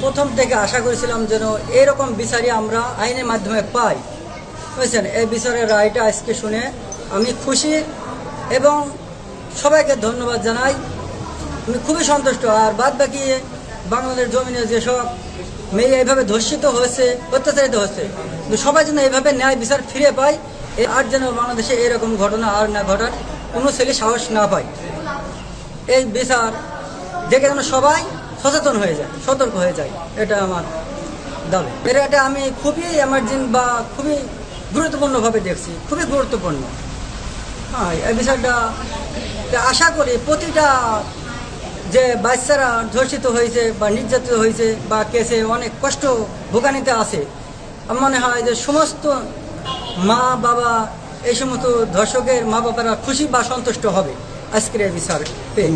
প্রথম থেকে আশা করেছিলাম যেন এরকম বিচারই আমরা আইনের মাধ্যমে পাই, বুঝছেন। এই বিচারের রায়টা আজকে শুনে আমি খুশি এবং সবাইকে ধন্যবাদ জানাই। আমি খুবই সন্তুষ্ট। আর বাদ বাকি বাংলাদেশ জমিনে যেসব মেয়ে এইভাবে ধর্ষিত হয়েছে, অত্যাচারিত হচ্ছে, সবাই যেন এইভাবে ন্যায় বিচার ফিরে পায়, আর যেন বাংলাদেশে এরকম ঘটনা আর না ঘটার কোনো ছেলে সাহস না পায়। এই বিচার দেখে যেন সবাই সচেতন হয়ে যায়, সতর্ক হয়ে যায়, এটা আমার দাবি। এটা আমি খুবই এমার্জেন্সি বা খুবই গুরুত্বপূর্ণভাবে দেখছি, খুবই গুরুত্বপূর্ণ। হ্যাঁ, এই বিষয়টা আশা করি প্রতিটা যে বাচ্চারা ধর্ষিত হয়েছে বা নির্যাতিত হয়েছে বা কেসে অনেক কষ্ট ভোগানিতে আছে, আমার মনে হয় যে সমস্ত মা বাবা, এই সমস্ত ধর্ষকের মা বাবারা খুশি বা সন্তুষ্ট হবে আজকের এই বিচার পেয়ে।